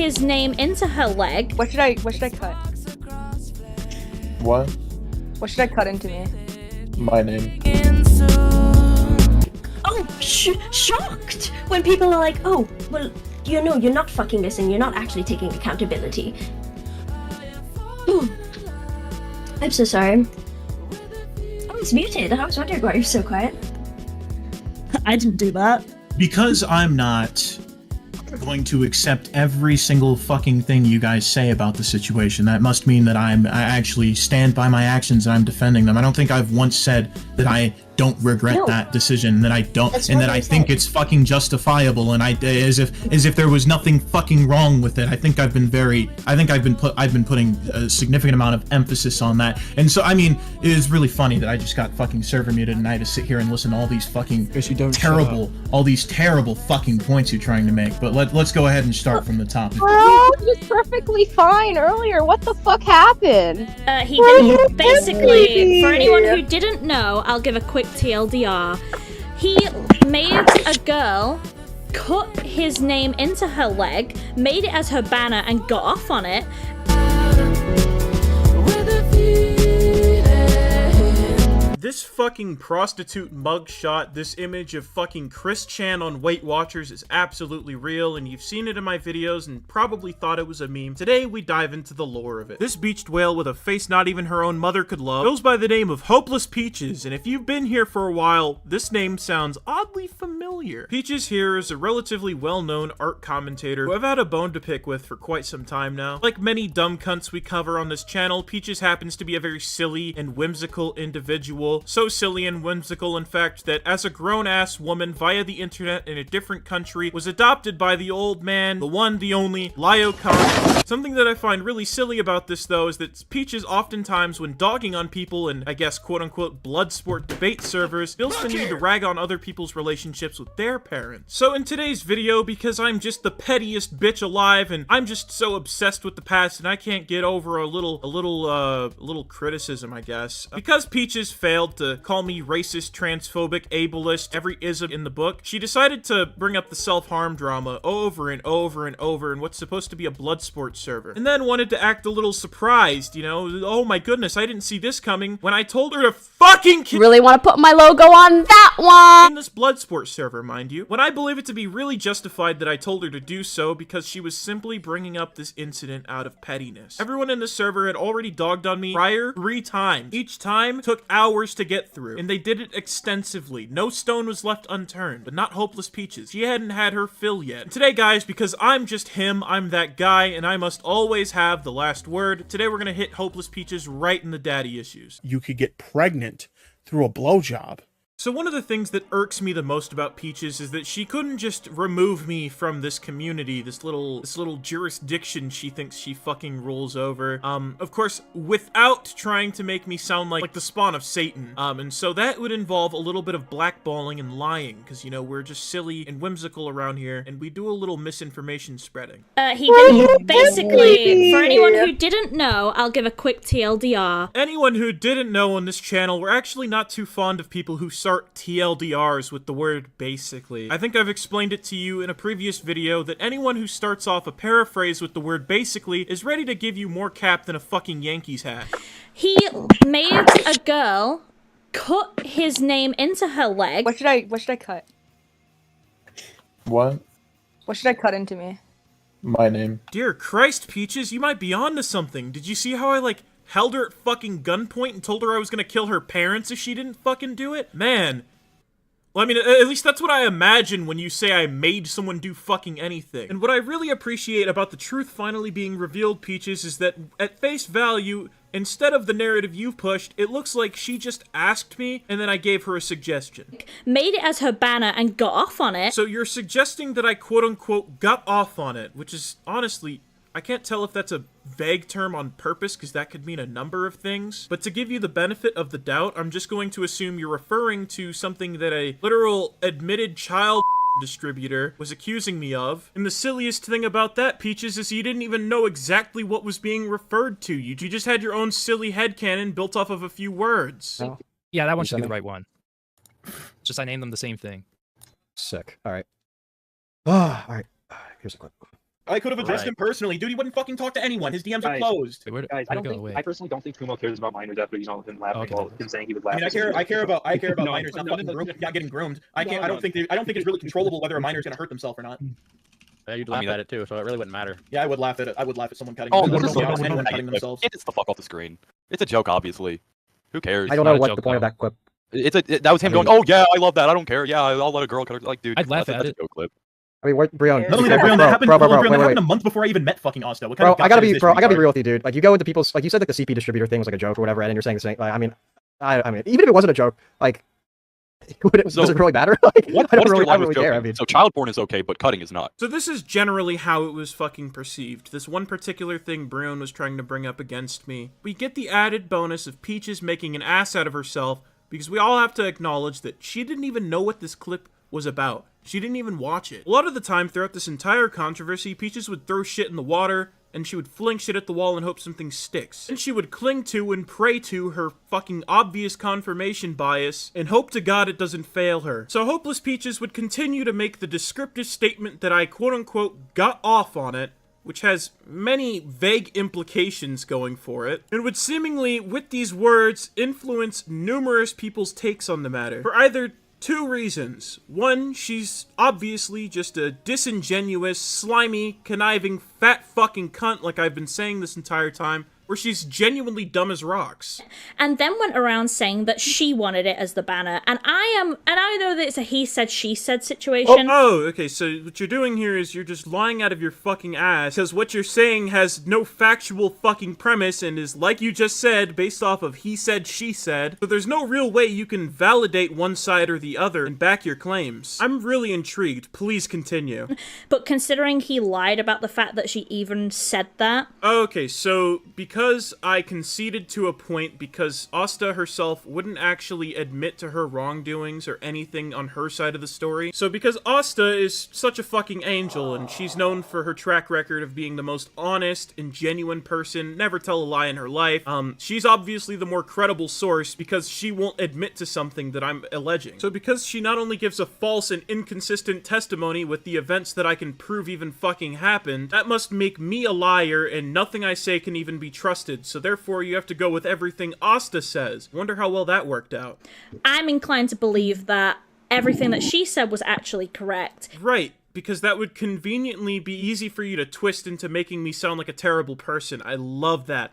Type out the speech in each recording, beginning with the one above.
his name into her leg. What should I cut? What? What should I cut into me? My name. Oh, shocked when people are like, oh, well, you know, you're not fucking this and you're not actually taking accountability. I'm so sorry. Oh, it's muted. I was wondering why you're so quiet. I didn't do that. Because I'm not going to accept every single fucking thing you guys say about the situation, that must mean that I actually stand by my actions and I'm defending them. I don't think I've once said that I don't regret that decision, that I don't, and that I think it's fucking justifiable, and as if there was nothing fucking wrong with it. I think I've been putting a significant amount of emphasis on that, and so I mean, it is really funny that I just got fucking server muted and I had to sit here and listen to all these fucking all these terrible fucking points you're trying to make. But let's go ahead and start from the top. Bro, it was perfectly fine earlier. What the fuck happened? He didn't. Basically, for anyone who didn't know, I'll give a quick TLDR. He made a girl cut his name into her leg, made it as her banner, and got off on it. This fucking prostitute mugshot, this image of fucking Chris Chan on Weight Watchers is absolutely real, and you've seen it in my videos and probably thought it was a meme. Today, we dive into the lore of it. This beached whale with a face not even her own mother could love goes by the name of Hopeless Peaches, and if you've been here for a while, this name sounds oddly familiar. Peaches here is a relatively well-known art commentator who I've had a bone to pick with for quite some time now. Like many dumb cunts we cover on this channel, Peaches happens to be a very silly and whimsical individual. So silly and whimsical, in fact, that as a grown-ass woman via the internet in a different country, was adopted by the old man, the one, the only, Lio Khan. Something that I find really silly about this, though, is that Peaches oftentimes, when dogging on people in, I guess, quote-unquote, blood sport debate servers, feels the need to rag on other people's relationships with their parents. So in today's video, because I'm just the pettiest bitch alive, and I'm just so obsessed with the past, and I can't get over a little criticism, I guess. Because Peaches failed to call me racist, transphobic, ableist, every ism in the book, she decided to bring up the self-harm drama over and over and over in what's supposed to be a blood sports server. And then wanted to act a little surprised, you know, oh my goodness, I didn't see this coming, when I told her to fucking Really want to put my logo on that one? in this blood sports server, mind you, when I believe it to be really justified that I told her to do so because she was simply bringing up this incident out of pettiness. Everyone in the server had already dogged on me prior 3 times. Each time took hours to get through, and they did it extensively. No stone was left unturned, but not Hopeless Peaches. She hadn't had her fill yet. And today, guys, because I'm just him, I'm that guy, and I must always have the last word, today we're gonna hit Hopeless Peaches right in the daddy issues. You could get pregnant through a blowjob. So one of the things that irks me the most about Peaches is that she couldn't just remove me from this community, this little jurisdiction she thinks she fucking rules over. Of course, without trying to make me sound like the spawn of Satan. And so that would involve a little bit of blackballing and lying, because, you know, we're just silly and whimsical around here, and we do a little misinformation spreading. He didn't. Basically, for anyone who didn't know, I'll give a quick TLDR. Anyone who didn't know on this channel, we're actually not too fond of people who start TLDRs with the word basically. I think I've explained it to you in a previous video that anyone who starts off a paraphrase with the word basically is ready to give you more cap than a fucking Yankees hat. He made a girl cut his name into her leg. What should I cut? What? What should I cut into me? My name. Dear Christ, Peaches, you might be onto something. Did you see how I, held her at fucking gunpoint and told her I was gonna kill her parents if she didn't fucking do it? Man. Well, I mean, at least that's what I imagine when you say I made someone do fucking anything. And what I really appreciate about the truth finally being revealed, Peaches, is that at face value, instead of the narrative you've pushed, it looks like she just asked me, and then I gave her a suggestion. Made it as her banner and got off on it. So you're suggesting that I quote-unquote got off on it, which is, honestly, I can't tell if that's a vague term on purpose, because that could mean a number of things. But to give you the benefit of the doubt, I'm just going to assume you're referring to something that a literal admitted child distributor was accusing me of. And the silliest thing about that, Peaches, is you didn't even know exactly what was being referred to. You just had your own silly headcanon built off of a few words. No. Yeah, that one should be the right one. Just I named them the same thing. Sick. All right. All right. Here's a clip. I could have addressed him personally. Dude, he wouldn't fucking talk to anyone. His DMs are closed. Wait, Guys, I personally don't think Kumo cares about minor death, but he's not him laughing while him saying he would laugh. I mean, I care about minors not fucking not getting groomed. I don't think it's really controllable whether a minor's gonna hurt themselves or not. Yeah, you'd laugh at it too, so it really wouldn't matter. Yeah, I would laugh at it. I would laugh at someone cutting. Anyone cutting themselves. It's the fuck off the screen. It's a joke, obviously. Who cares? I don't know what the point of that clip. That was him going, "Oh yeah, I love that. I don't care. Yeah, I'll let a girl cut her." Like, dude, I'd laugh at that's it. a joke clip. I mean, Brion. Not only that, Brion, that happened. That happened a month before I even met fucking Asta. What kind of I gotta be real with you, dude. Like, you go into people's, like, you said, like, the CP distributor thing was like a joke or whatever, and you're saying the same. Like, I mean, even if it wasn't a joke, like, does it really matter? Like, I don't really care. I mean, so child porn is okay, but cutting is not. So this is generally how it was fucking perceived. This one particular thing Brion was trying to bring up against me. We get the added bonus of Peaches making an ass out of herself because we all have to acknowledge that she didn't even know what this clip was about. She didn't even watch it. A lot of the time throughout this entire controversy, Peaches would throw shit in the water, and she would fling shit at the wall and hope something sticks. And she would cling to and pray to her fucking obvious confirmation bias and hope to God it doesn't fail her. So Hopeless Peaches would continue to make the descriptive statement that I quote-unquote got off on it, which has many vague implications going for it, and would seemingly, with these words, influence numerous people's takes on the matter. For either two reasons. One, she's obviously just a disingenuous, slimy, conniving, fat fucking cunt like I've been saying this entire time, where she's genuinely dumb as rocks. And then went around saying that she wanted it as the banner. And I know that it's a he said, she said situation. Oh, okay, so what you're doing here is you're just lying out of your fucking ass, because what you're saying has no factual fucking premise and is, like you just said, based off of he said, she said. So there's no real way you can validate one side or the other and back your claims. I'm really intrigued. Please continue. But considering he lied about the fact that she even said that. Okay, so because I conceded to a point because Asta herself wouldn't actually admit to her wrongdoings or anything on her side of the story. So because Asta is such a fucking angel and she's known for her track record of being the most honest and genuine person, never tell a lie in her life, she's obviously the more credible source because she won't admit to something that I'm alleging. So because she not only gives a false and inconsistent testimony with the events that I can prove even fucking happened, that must make me a liar and nothing I say can even be trusted, so therefore you have to go with everything Asta says. Wonder how well that worked out. I'm inclined to believe that everything that she said was actually correct. Right, because that would conveniently be easy for you to twist into making me sound like a terrible person. I love that.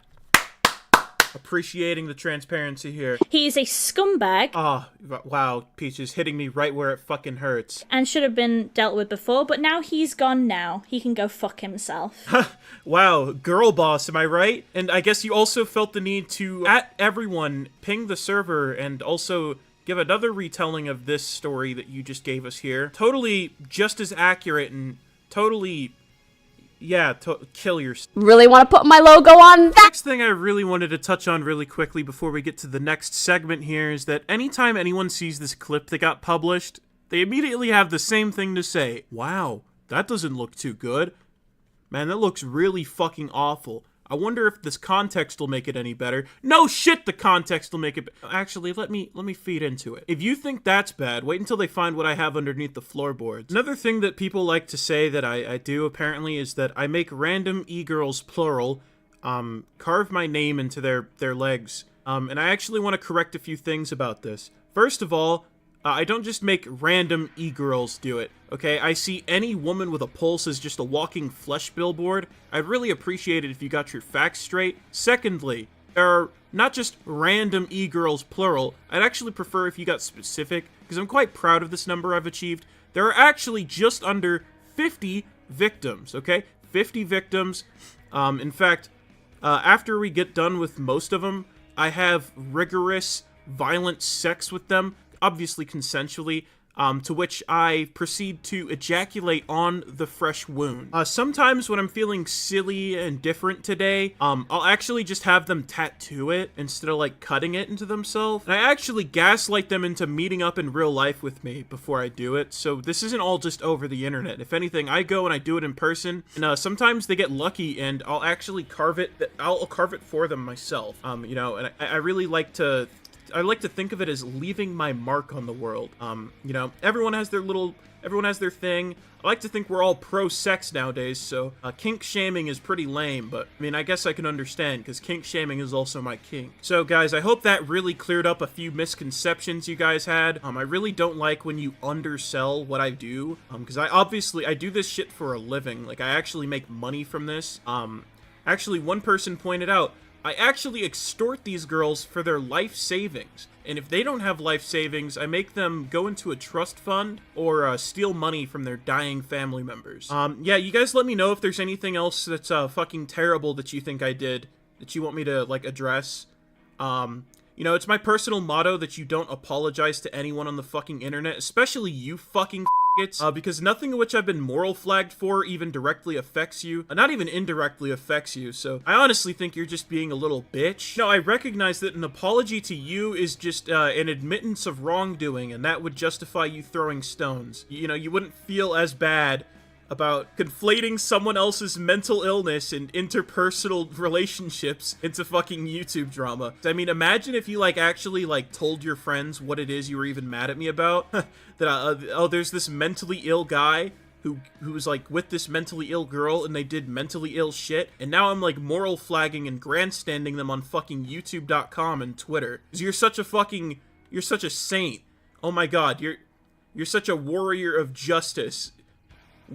Appreciating the transparency here. He's a scumbag. Oh, wow, Peaches hitting me right where it fucking hurts. And should have been dealt with before, but now he's gone now. He can go fuck himself. Wow, girl boss, am I right? And I guess you also felt the need to, at everyone, ping the server and also give another retelling of this story that you just gave us here. Totally just as accurate and totally... yeah, kill yourself. Really want to put my logo on that? Next thing I really wanted to touch on really quickly before we get to the next segment here is that anytime anyone sees this clip that got published, they immediately have the same thing to say. Wow, that doesn't look too good. Man, that looks really fucking awful. I wonder if this context will make it any better. No shit, the context will make it actually, let me feed into it. If you think that's bad, wait until they find what I have underneath the floorboards. Another thing that people like to say that I do, apparently, is that I make random e-girls, plural, carve my name into their legs. And I actually want to correct a few things about this. First of all, I don't just make random e-girls do it, okay? I see any woman with a pulse as just a walking flesh billboard. I'd really appreciate it if you got your facts straight. Secondly, there are not just random e-girls, plural. I'd actually prefer if you got specific, because I'm quite proud of this number I've achieved. There are actually just under 50 victims, okay? 50 victims. In fact, after we get done with most of them, I have rigorous, violent sex with them, obviously consensually, to which I proceed to ejaculate on the fresh wound. Sometimes when I'm feeling silly and different today, I'll actually just have them tattoo it instead of like cutting it into themselves. And I actually gaslight them into meeting up in real life with me before I do it. So this isn't all just over the internet. If anything, I go and I do it in person, and sometimes they get lucky and I'll actually carve it. I'll carve it for them myself. You know, and I really like to I like to think of it as leaving my mark on the world. You know, everyone has their thing. I like to think we're all pro-sex nowadays, so kink shaming is pretty lame, but I mean, I guess I can understand, because kink shaming is also my kink. So guys, I hope that really cleared up a few misconceptions you guys had. I really don't like when you undersell what I do, because I do this shit for a living. Like, I actually make money from this. Actually, one person pointed out, I actually extort these girls for their life savings. And if they don't have life savings, I make them go into a trust fund or steal money from their dying family members. Yeah, you guys let me know if there's anything else that's fucking terrible that you think I did, that you want me to, like, address. You know, it's my personal motto that you don't apologize to anyone on the fucking internet, especially you fucking because nothing of which I've been moral flagged for even directly affects you, not even indirectly affects you, so I honestly think you're just being a little bitch. No, I recognize that an apology to you is just an admittance of wrongdoing, and that would justify you throwing stones. You know, you wouldn't feel as bad about conflating someone else's mental illness and interpersonal relationships into fucking YouTube drama. I mean, imagine if you, like, actually, like, told your friends what it is you were even mad at me about. That, oh, there's this mentally ill guy who was, like, with this mentally ill girl, and they did mentally ill shit, and now I'm, like, moral flagging and grandstanding them on fucking YouTube.com and Twitter. 'Cause you're such a saint. Oh my god, you're such a warrior of justice.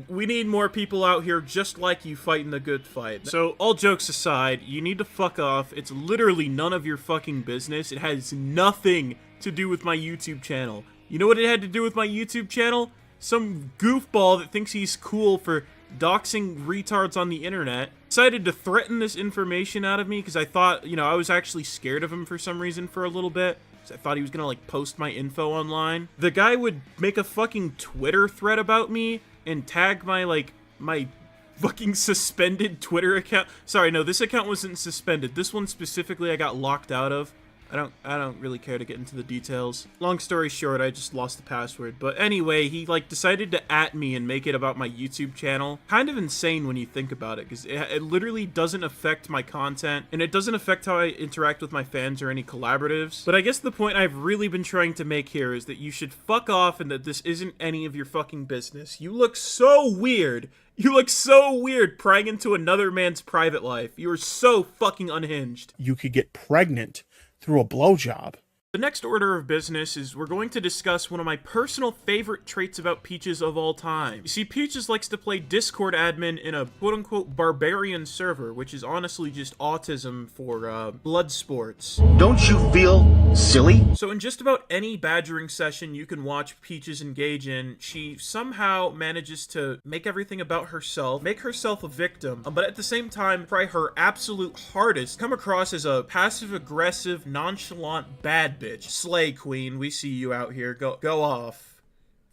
We need more people out here just like you fighting the good fight. So, all jokes aside, you need to fuck off. It's literally none of your fucking business. It has nothing to do with my YouTube channel. You know what it had to do with my YouTube channel? Some goofball that thinks he's cool for doxing retards on the internet decided to threaten this information out of me because I thought, you know, I was actually scared of him for some reason for a little bit. I thought he was gonna, like, post my info online. The guy would make a fucking Twitter thread about me and tag my fucking suspended Twitter account. Sorry, no, this account wasn't suspended. This one specifically I got locked out of. I don't really care to get into the details. Long story short, I just lost the password. But anyway, he, like, decided to @ me and make it about my YouTube channel. Kind of insane when you think about it, because it literally doesn't affect my content, and it doesn't affect how I interact with my fans or any collaboratives. But I guess the point I've really been trying to make here is that you should fuck off and that this isn't any of your fucking business. You look so weird. You look so weird prying into another man's private life. You are so fucking unhinged. You could get pregnant through a blowjob. The next order of business is we're going to discuss one of my personal favorite traits about Peaches of all time. You see, Peaches likes to play Discord admin in a quote-unquote barbarian server, which is honestly just autism for blood sports. Don't you feel silly? So in just about any badgering session you can watch Peaches engage in, she somehow manages to make everything about herself, make herself a victim, but at the same time try her absolute hardest, come across as a passive-aggressive, nonchalant bad bitch. Slay queen, we see you out here. Go off.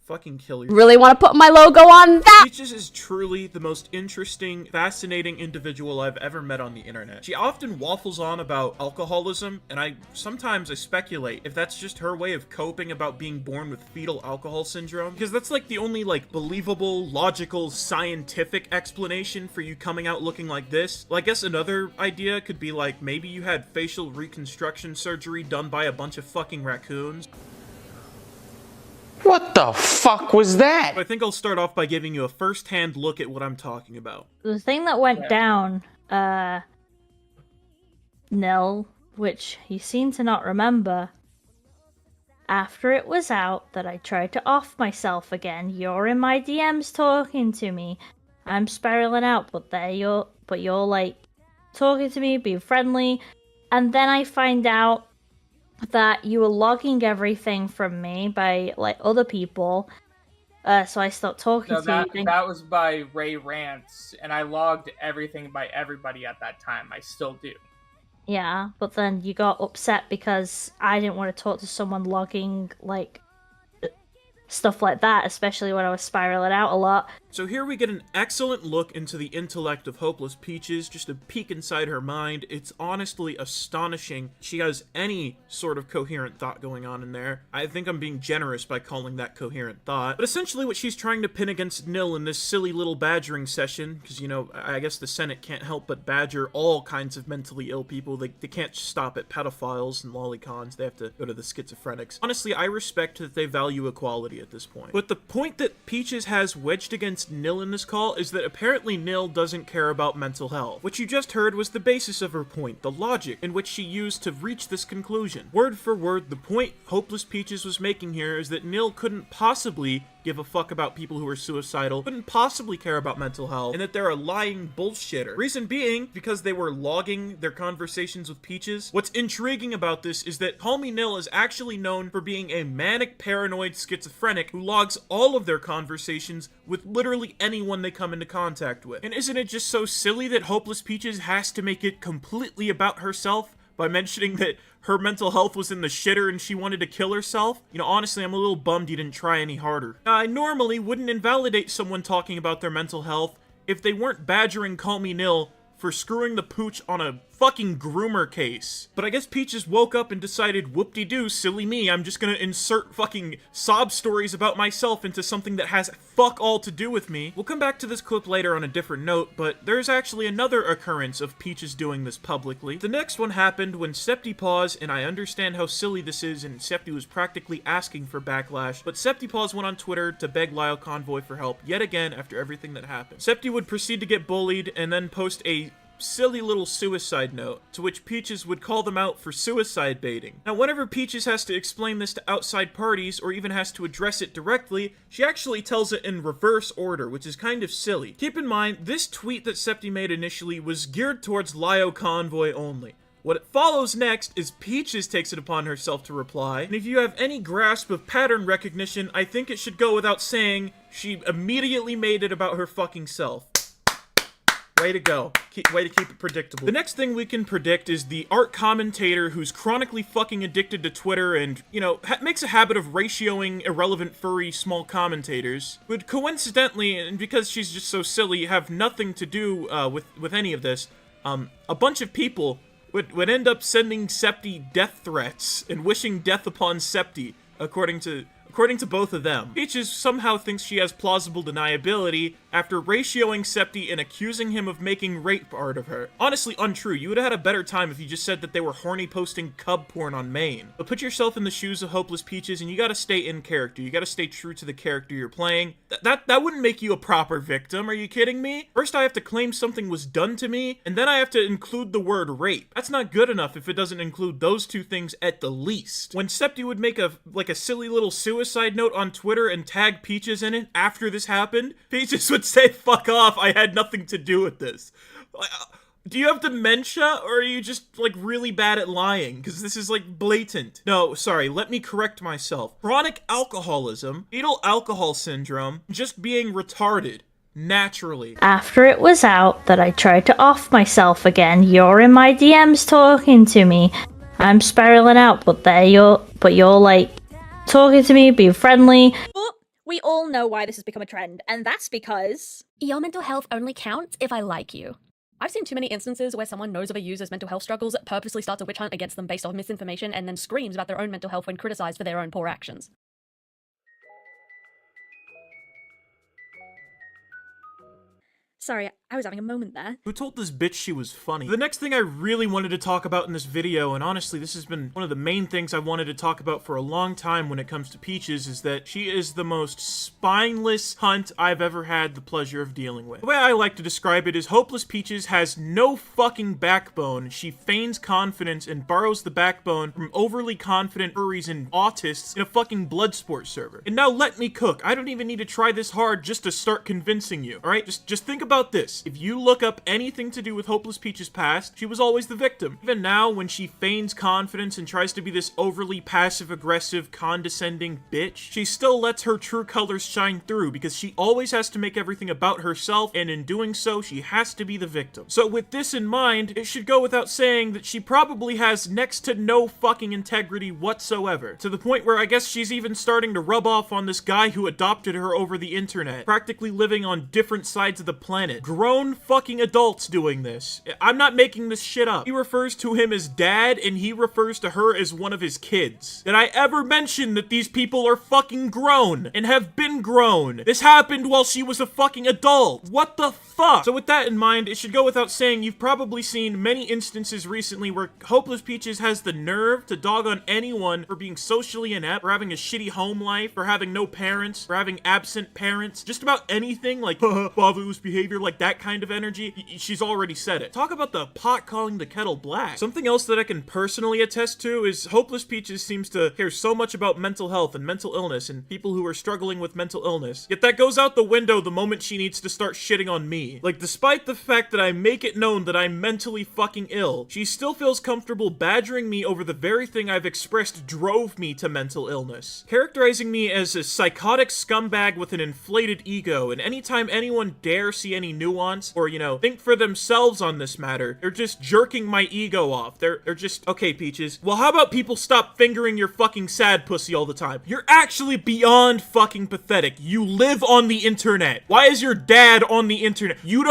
Fucking kill yourself. Really want to put my logo on that? Peaches is truly the most interesting, fascinating individual I've ever met on the internet. She often waffles on about alcoholism, and sometimes I speculate if that's just her way of coping about being born with fetal alcohol syndrome, because that's like the only, like, believable, logical, scientific explanation for you coming out looking like this. Well, I guess another idea could be like, maybe you had facial reconstruction surgery done by a bunch of fucking raccoons. What the fuck was that? I think I'll start off by giving you a first-hand look at what I'm talking about. The thing that went down, Nil, which you seem to not remember, after it was out that I tried to off myself again, you're in my DMs talking to me. I'm spiraling out, but you're like talking to me, being friendly, and then I find out that you were logging everything from me by, like, other people, so I stopped talking to you. That was by Ray Rants, and I logged everything by everybody at that time. I still do. Yeah, but then you got upset because I didn't want to talk to someone logging, like, stuff like that, especially when I was spiraling out a lot. So here we get an excellent look into the intellect of Hopeless Peaches, just a peek inside her mind. It's honestly astonishing she has any sort of coherent thought going on in there. I think I'm being generous by calling that coherent thought. But essentially what she's trying to pin against Nil in this silly little badgering session, because, you know, I guess the Senate can't help but badger all kinds of mentally ill people. They can't stop at pedophiles and lolicons. They have to go to the schizophrenics. Honestly, I respect that they value equality at this point. But the point that Peaches has wedged against Nil in this call is that apparently Nil doesn't care about mental health. What you just heard was the basis of her point, the logic in which she used to reach this conclusion. Word for word, the point Hopeless Peaches was making here is that Nil couldn't possibly give a fuck about people who are suicidal, couldn't possibly care about mental health, and that they're a lying bullshitter. Reason being, because they were logging their conversations with Peaches. What's intriguing about this is that Call Me Nil is actually known for being a manic paranoid schizophrenic who logs all of their conversations with literally anyone they come into contact with. And isn't it just so silly that Hopeless Peaches has to make it completely about herself by mentioning that her mental health was in the shitter and she wanted to kill herself? You know, honestly, I'm a little bummed you didn't try any harder. Now, I normally wouldn't invalidate someone talking about their mental health if they weren't badgering Call Me Nil for screwing the pooch on a fucking groomer case. But I guess Peaches woke up and decided, whoop-de-doo, silly me, I'm just gonna insert fucking sob stories about myself into something that has fuck all to do with me. We'll come back to this clip later on a different note, but there's actually another occurrence of Peaches doing this publicly. The next one happened when Septi paused, and I understand how silly this is, and Septi was practically asking for backlash, but Septi Paws went on Twitter to beg Lyle Convoy for help yet again after everything that happened. Septi would proceed to get bullied and then post a silly little suicide note, to which Peaches would call them out for suicide baiting. Now, whenever Peaches has to explain this to outside parties, or even has to address it directly, she actually tells it in reverse order, which is kind of silly. Keep in mind, this tweet that Septi made initially was geared towards Lio Convoy only. What follows next is Peaches takes it upon herself to reply, and if you have any grasp of pattern recognition, I think it should go without saying, she immediately made it about her fucking self. Way to go. Way to keep it predictable. The next thing we can predict is the art commentator who's chronically fucking addicted to Twitter and, you know, makes a habit of ratioing irrelevant furry small commentators, would coincidentally, and because she's just so silly, have nothing to do with any of this. A bunch of people would end up sending Septi death threats and wishing death upon Septi, according to both of them. Peaches somehow thinks she has plausible deniability after ratioing Septi and accusing him of making rape art of her. Honestly, untrue. You would have had a better time if you just said that they were horny posting cub porn on Maine. But put yourself in the shoes of Hopeless Peaches and you gotta stay in character. You gotta stay true to the character you're playing. That wouldn't make you a proper victim. Are you kidding me? First I have to claim something was done to me, and then I have to include the word rape. That's not good enough if it doesn't include those two things at the least. When Septi would make a silly little suicide note on Twitter and tag Peaches in it after this happened, Peaches would say, fuck off, I had nothing to do with this. Do you have dementia, or are you just, like, really bad at lying? Because this is, like, blatant. No, sorry, let me correct myself. Chronic alcoholism, fetal alcohol syndrome, just being retarded. Naturally. After it was out that I tried to off myself again, you're in my DMs talking to me. I'm spiraling out, but you're like talking to me, being friendly. But we all know why this has become a trend, and that's because your mental health only counts if I like you. I've seen too many instances where someone knows of a user's mental health struggles, purposely starts a witch hunt against them based off misinformation, and then screams about their own mental health when criticized for their own poor actions. Sorry, I was having a moment there. Who told this bitch she was funny? The next thing I really wanted to talk about in this video, and honestly this has been one of the main things I wanted to talk about for a long time when it comes to Peaches, is that she is the most spineless cunt I've ever had the pleasure of dealing with. The way I like to describe it is Hopeless Peaches has no fucking backbone. She feigns confidence and borrows the backbone from overly confident furries and autists in a fucking Bloodsport server. And now let me cook. I don't even need to try this hard just to start convincing you, alright? Just think about this. this. If you look up anything to do with Hopeless Peach's past, she was always the victim. Even now, when she feigns confidence and tries to be this overly passive-aggressive, condescending bitch, she still lets her true colors shine through because she always has to make everything about herself, and in doing so, she has to be the victim. So with this in mind, it should go without saying that she probably has next to no fucking integrity whatsoever, to the point where I guess she's even starting to rub off on this guy who adopted her over the internet, practically living on different sides of the planet. Grown fucking adults doing this. I'm not making this shit up. He refers to him as dad, and he refers to her as one of his kids. Did I ever mention that these people are fucking grown and have been grown? This happened while she was a fucking adult. What the fuck? So with that in mind, it should go without saying you've probably seen many instances recently where Hopeless Peaches has the nerve to dog on anyone for being socially inept, for having a shitty home life, for having no parents, for having absent parents, just about anything, like fatherless behavior, like that kind of energy. She's already said it. Talk about the pot calling the kettle black. Something else that I can personally attest to is Hopeless Peaches seems to care so much about mental health and mental illness and people who are struggling with mental illness, yet that goes out the window the moment she needs to start shitting on me. Like, despite the fact that I make it known that I'm mentally fucking ill, she still feels comfortable badgering me over the very thing I've expressed drove me to mental illness, characterizing me as a psychotic scumbag with an inflated ego, and anytime anyone dare see any nuance or, you know, think for themselves on this matter, they're just jerking my ego off. They're just, okay, Peaches, well, how about people stop fingering your fucking sad pussy all the time? You're actually beyond fucking pathetic. You live on the internet. Why is your dad on the internet? You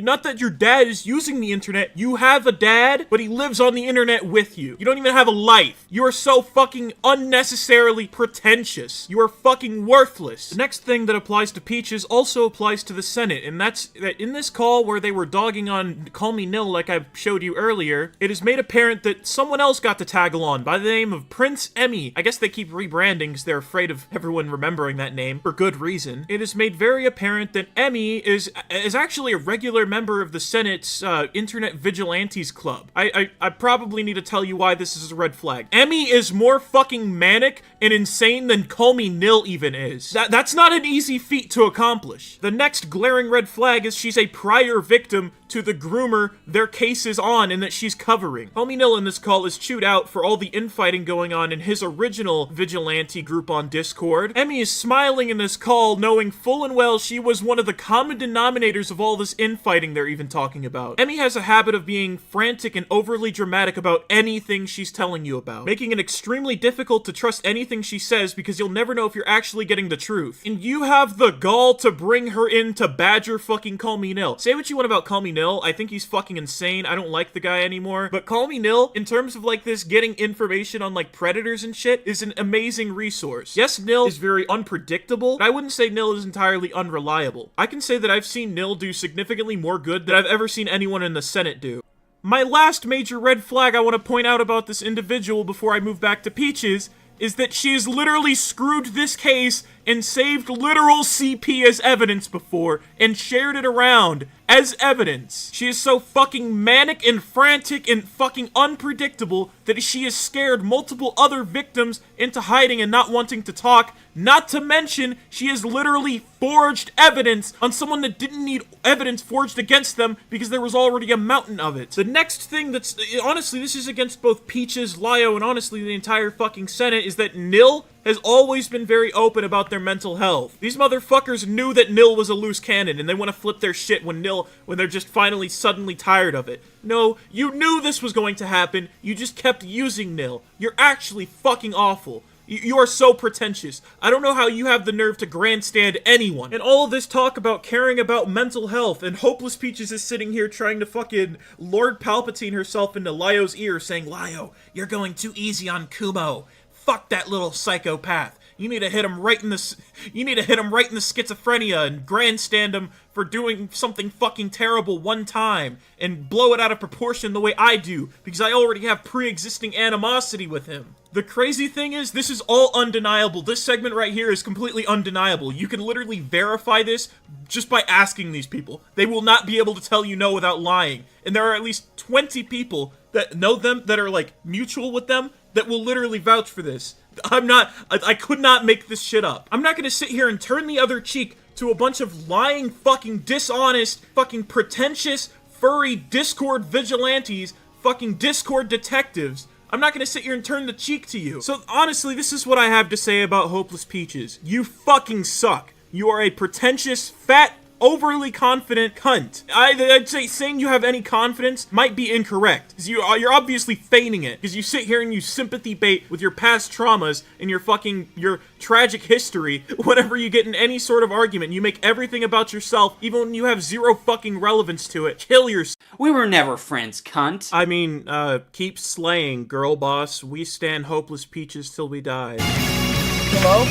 not that your dad is using the internet. You have a dad, but he lives on the internet with you. You don't even have a life. You are so fucking unnecessarily pretentious. You are fucking worthless. The next thing that applies to Peaches also applies to the Senate, and that's that in this call where they were dogging on Call Me Nil like I showed you earlier, it is made apparent that someone else got to tag along by the name of Prince Emmy. I guess they keep rebranding because they're afraid of everyone remembering that name, for good reason. It is made very apparent that Emmy is actually a regular member of the Senate's Internet Vigilantes Club. I probably need to tell you why this is a red flag. Emmy is more fucking manic and insane than Call Me Nil even is. That's not an easy feat to accomplish. The next glaring red flag is she's a prior victim to the groomer their case is on and that she's covering. Call Me Nil in this call is chewed out for all the infighting going on in his original vigilante group on Discord. Emmy is smiling in this call knowing full and well she was one of the common denominators of all this infighting they're even talking about. Emmy has a habit of being frantic and overly dramatic about anything she's telling you about, making it extremely difficult to trust anything she says because you'll never know if you're actually getting the truth. And you have the gall to bring her in to badger fucking Call Me Nil. Say what you want about Call Me Nil, I think he's fucking insane. I don't like the guy anymore. But Call Me Nil, in terms of like this getting information on like predators and shit, is an amazing resource. Yes, Nil is very unpredictable, but I wouldn't say Nil is entirely unreliable. I can say that I've seen Nil do significantly more good than I've ever seen anyone in the Senate do. My last major red flag I want to point out about this individual before I move back to Peaches is that she has literally screwed this case and saved literal CP as evidence before and shared it around as evidence. She is so fucking manic and frantic and fucking unpredictable that she has scared multiple other victims into hiding and not wanting to talk. Not to mention, she has literally forged evidence on someone that didn't need evidence forged against them because there was already a mountain of it. The next thing that's, honestly, this is against both Peaches, Lio, and honestly the entire fucking Senate, is that Nil has always been very open about their mental health. These motherfuckers knew that Nil was a loose cannon, and they want to flip their shit when they're just finally suddenly tired of it. No, you knew this was going to happen, you just kept using Nil. You're actually fucking awful. You are so pretentious. I don't know how you have the nerve to grandstand anyone. And all this talk about caring about mental health, and Hopeless Peaches is sitting here trying to fucking Lord Palpatine herself into Lio's ear saying, Lio, you're going too easy on Kumo. Fuck that little psychopath. You need to hit him right in the schizophrenia and grandstand him for doing something fucking terrible one time and blow it out of proportion the way I do because I already have pre-existing animosity with him. The crazy thing is, this is all undeniable. This segment right here is completely undeniable. You can literally verify this just by asking these people. They will not be able to tell you no without lying. And there are at least 20 people that know them, that are like mutual with them, that will literally vouch for this. I could not make this shit up. I'm not gonna sit here and turn the other cheek to a bunch of lying, fucking dishonest, fucking pretentious, furry Discord vigilantes, fucking Discord detectives. I'm not gonna sit here and turn the cheek to you. So honestly, this is what I have to say about Hopeless Peaches. You fucking suck. You are a pretentious, fat, overly confident cunt. I'd say saying you have any confidence might be incorrect, because you're obviously feigning it, because you sit here and you sympathy bait with your past traumas and your tragic history whenever you get in any sort of argument. You make everything about yourself, even when you have zero fucking relevance to it. Kill yourself. We were never friends, cunt. I mean, keep slaying, girl boss. We stand Hopeless Peaches till we die. Hello?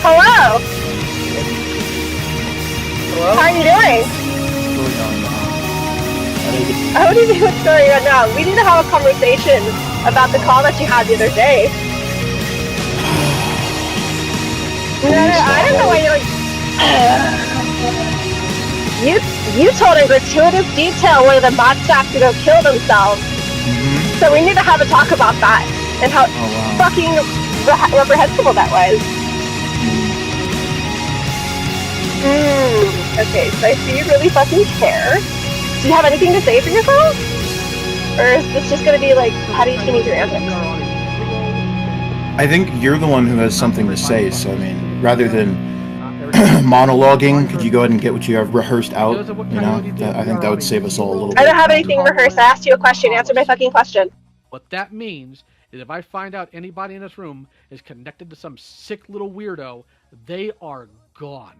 Hello? How are you doing? How do you know what's going on now? We need to have a conversation about the call that you had the other day. No, I don't know why you're like... You told in gratuitous detail one of the bot staff to go kill themselves. So we need to have a talk about that and how fucking reprehensible that was. Okay, so I see you really fucking care. Do you have anything to say for yourself? Or is this just gonna be like, how do you need your answers? I think you're the one who has something to say, so I mean, rather than monologuing, could you go ahead and get what you have rehearsed out, you know? I think that would save us all a little bit. I don't have anything rehearsed. I asked you a question. Answer my fucking question. What that means is if I find out anybody in this room is connected to some sick little weirdo, they are gone.